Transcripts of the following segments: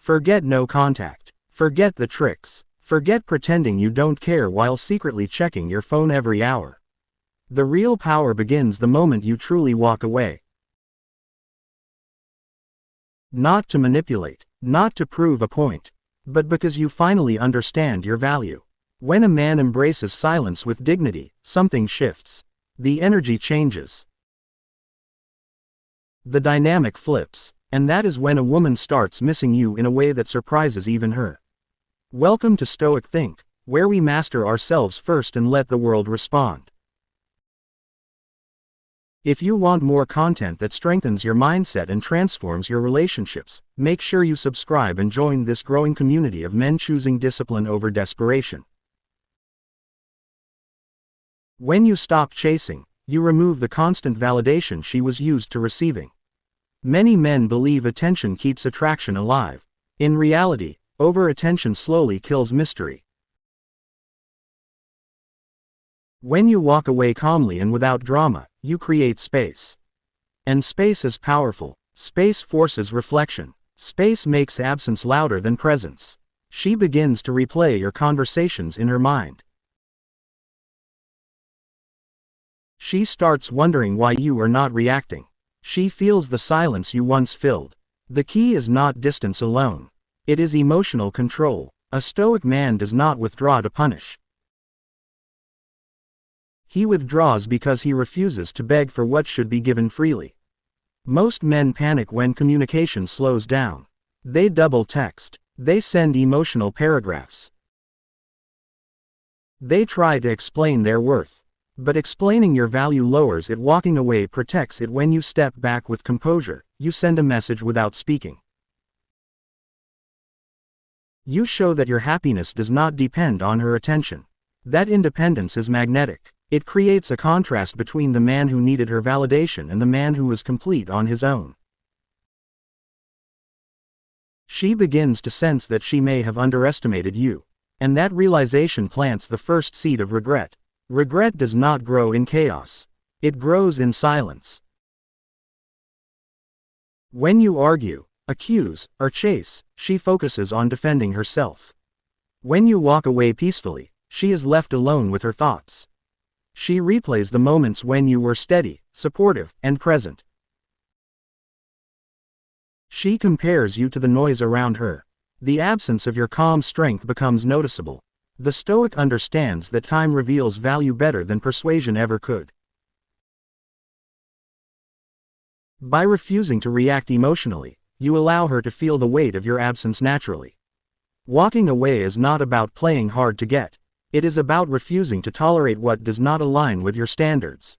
Forget no contact. Forget the tricks. Forget pretending you don't care while secretly checking your phone every hour. The real power begins the moment you truly walk away. Not to manipulate, not to prove a point, but because you finally understand your value. When a man embraces silence with dignity, something shifts. The energy changes. The dynamic flips, and that is when a woman starts missing you in a way that surprises even her. Welcome to Stoic Think, where we master ourselves first and let the world respond. If you want more content that strengthens your mindset and transforms your relationships, make sure you subscribe and join this growing community of men choosing discipline over desperation. When you stop chasing, you remove the constant validation she was used to receiving. Many men believe attention keeps attraction alive. In reality, over-attention slowly kills mystery. When you walk away calmly and without drama, you create space. And space is powerful. Space forces reflection. Space makes absence louder than presence. She begins to replay your conversations in her mind. She starts wondering why you are not reacting. She feels the silence you once filled. The key is not distance alone. It is emotional control. A stoic man does not withdraw to punish. He withdraws because he refuses to beg for what should be given freely. Most men panic when communication slows down. They double text. They send emotional paragraphs. They try to explain their worth. But explaining your value lowers it. Walking away protects it. When you step back with composure, you send a message without speaking. You show that your happiness does not depend on her attention. That independence is magnetic. It creates a contrast between the man who needed her validation and the man who was complete on his own. She begins to sense that she may have underestimated you. And that realization plants the first seed of regret. Regret does not grow in chaos. It grows in silence. When you argue, accuse, or chase, she focuses on defending herself. When you walk away peacefully, she is left alone with her thoughts. She replays the moments when you were steady, supportive, and present. She compares you to the noise around her. The absence of your calm strength becomes noticeable. The Stoic understands that time reveals value better than persuasion ever could. By refusing to react emotionally, you allow her to feel the weight of your absence naturally. Walking away is not about playing hard to get. It is about refusing to tolerate what does not align with your standards.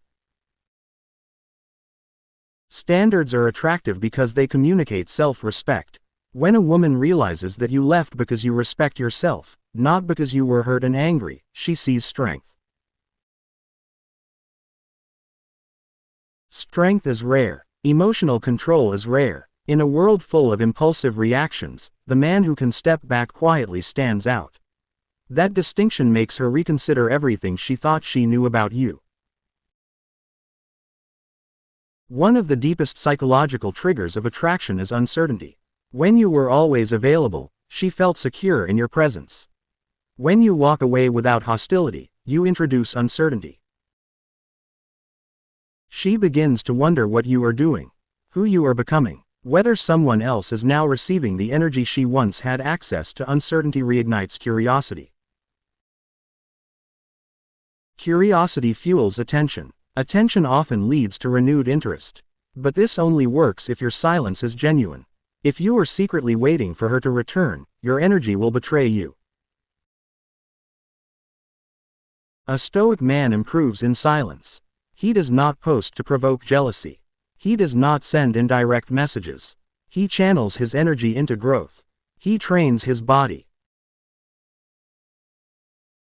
Standards are attractive because they communicate self-respect. When a woman realizes that you left because you respect yourself, not because you were hurt and angry, she sees strength. Strength is rare. Emotional control is rare. In a world full of impulsive reactions, the man who can step back quietly stands out. That distinction makes her reconsider everything she thought she knew about you. One of the deepest psychological triggers of attraction is uncertainty. When you were always available, she felt secure in your presence. When you walk away without hostility, you introduce uncertainty. She begins to wonder what you are doing, who you are becoming, whether someone else is now receiving the energy she once had access to. Uncertainty reignites curiosity. Curiosity fuels attention. Attention often leads to renewed interest. But this only works if your silence is genuine. If you are secretly waiting for her to return, your energy will betray you. A stoic man improves in silence. He does not post to provoke jealousy. He does not send indirect messages. He channels his energy into growth. He trains his body.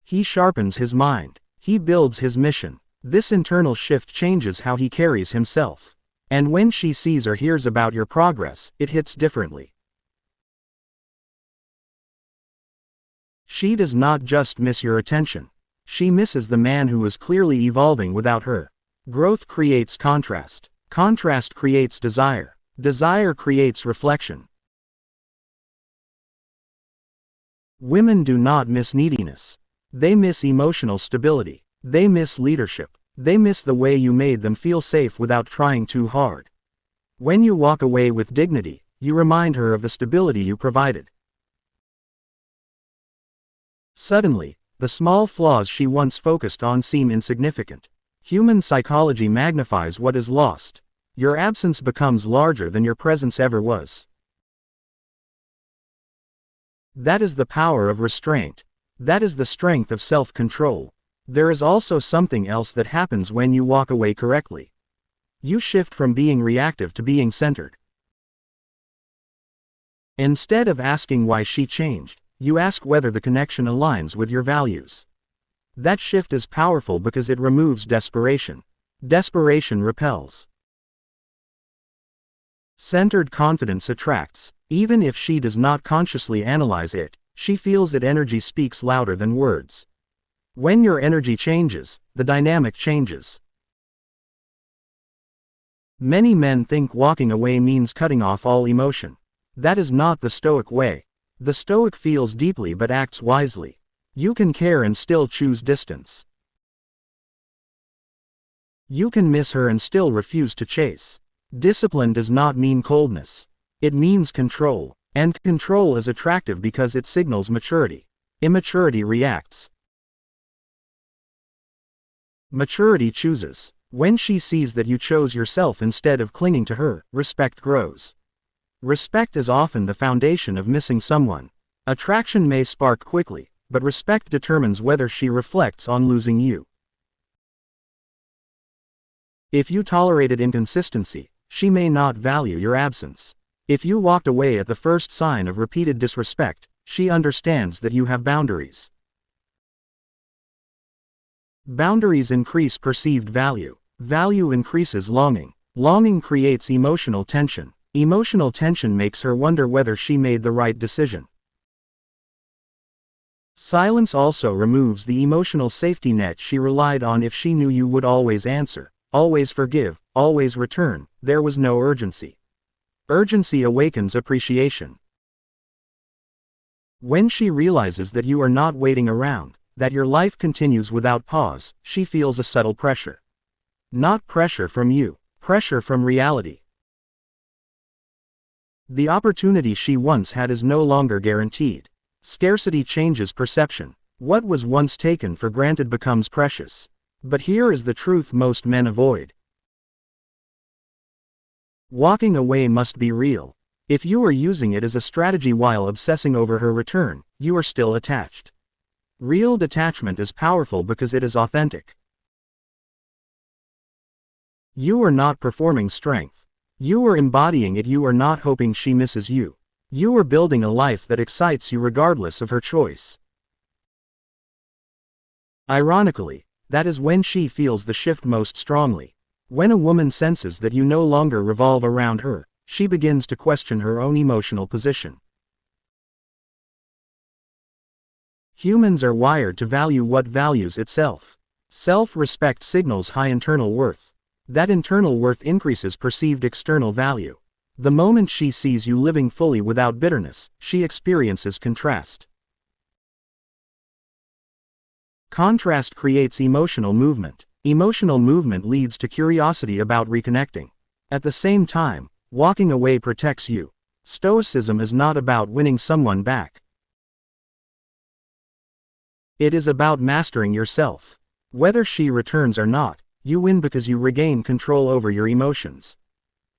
He sharpens his mind. He builds his mission. This internal shift changes how he carries himself. And when she sees or hears about your progress, it hits differently. She does not just miss your attention. She misses the man who is clearly evolving without her. Growth creates contrast. Contrast creates desire. Desire creates reflection. Women do not miss neediness. They miss emotional stability. They miss leadership. They miss the way you made them feel safe without trying too hard. When you walk away with dignity, you remind her of the stability you provided. Suddenly, the small flaws she once focused on seem insignificant. Human psychology magnifies what is lost. Your absence becomes larger than your presence ever was. That is the power of restraint. That is the strength of self-control. There is also something else that happens when you walk away correctly. You shift from being reactive to being centered. Instead of asking why she changed, you ask whether the connection aligns with your values. That shift is powerful because it removes desperation. Desperation repels. Centered confidence attracts. Even if she does not consciously analyze it, she feels that energy speaks louder than words. When your energy changes, the dynamic changes. Many men think walking away means cutting off all emotion. That is not the Stoic way. The Stoic feels deeply but acts wisely. You can care and still choose distance. You can miss her and still refuse to chase. Discipline does not mean coldness. It means control. And control is attractive because it signals maturity. Immaturity reacts. Maturity chooses. When she sees that you chose yourself instead of clinging to her, respect grows. Respect is often the foundation of missing someone. Attraction may spark quickly, but respect determines whether she reflects on losing you. If you tolerated inconsistency, she may not value your absence. If you walked away at the first sign of repeated disrespect, she understands that you have boundaries. Boundaries increase perceived value. Value increases longing. Longing creates emotional tension. Emotional tension makes her wonder whether she made the right decision. Silence also removes the emotional safety net she relied on. If she knew you would always answer, always forgive, always return, there was no urgency. Urgency awakens appreciation. When she realizes that you are not waiting around, that your life continues without pause, she feels a subtle pressure. Not pressure from you, pressure from reality. The opportunity she once had is no longer guaranteed. Scarcity changes perception. What was once taken for granted becomes precious. But here is the truth most men avoid. Walking away must be real. If you are using it as a strategy while obsessing over her return, you are still attached. Real detachment is powerful because it is authentic. You are not performing strength. You are embodying it. You are not hoping she misses you. You are building a life that excites you regardless of her choice. Ironically, that is when she feels the shift most strongly. When a woman senses that you no longer revolve around her, she begins to question her own emotional position. Humans are wired to value what values itself. Self-respect signals high internal worth. That internal worth increases perceived external value. The moment she sees you living fully without bitterness, she experiences contrast. Contrast creates emotional movement. Emotional movement leads to curiosity about reconnecting. At the same time, walking away protects you. Stoicism is not about winning someone back. It is about mastering yourself. Whether she returns or not, you win because you regain control over your emotions.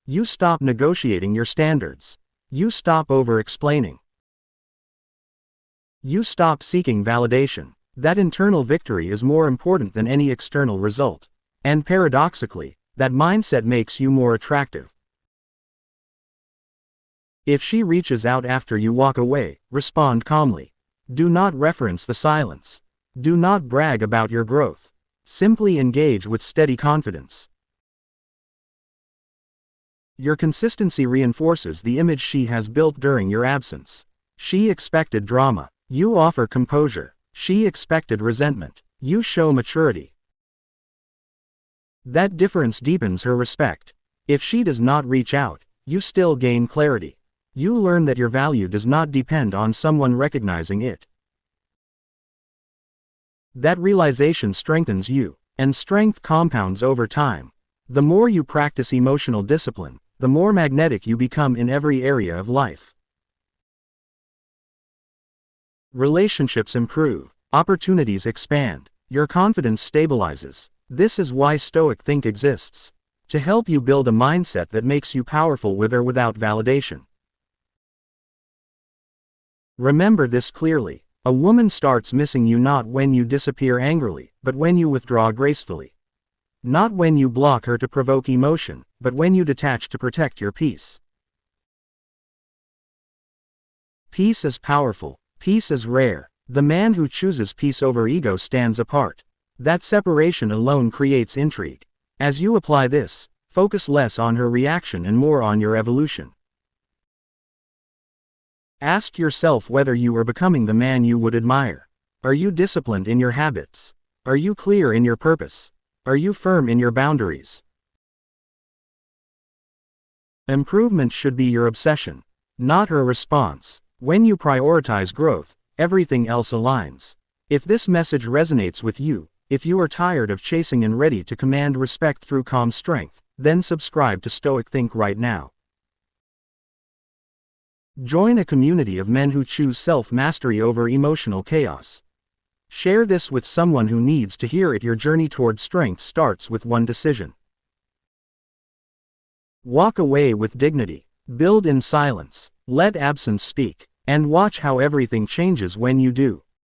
You stop negotiating your standards. You stop over-explaining. You stop seeking validation. That internal victory is more important than any external result. And paradoxically, that mindset makes you more attractive. If she reaches out after you walk away, respond calmly. Do not reference the silence. Do not brag about your growth. Simply engage with steady confidence. Your consistency reinforces the image she has built during your absence. She expected drama. You offer composure. She expected resentment. You show maturity. That difference deepens her respect. If she does not reach out, you still gain clarity. You learn that your value does not depend on someone recognizing it. That realization strengthens you, and strength compounds over time. The more you practice emotional discipline, the more magnetic you become in every area of life. Relationships improve, opportunities expand, your confidence stabilizes. This is why Stoic Think exists. To help you build a mindset that makes you powerful with or without validation. Remember this clearly. A woman starts missing you not when you disappear angrily, but when you withdraw gracefully. Not when you block her to provoke emotion, but when you detach to protect your peace. Peace is powerful. Peace is rare. The man who chooses peace over ego stands apart. That separation alone creates intrigue. As you apply this, focus less on her reaction and more on your evolution. Ask yourself whether you are becoming the man you would admire. Are you disciplined in your habits? Are you clear in your purpose? Are you firm in your boundaries? Improvement should be your obsession, not her response. When you prioritize growth, everything else aligns. If this message resonates with you, if you are tired of chasing and ready to command respect through calm strength, then subscribe to Stoic Think right now. Join a community of men who choose self-mastery over emotional chaos. Share this with someone who needs to hear it. Your journey toward strength starts with one decision. Walk away with dignity. Build in silence. Let absence speak. And watch how everything changes when you do.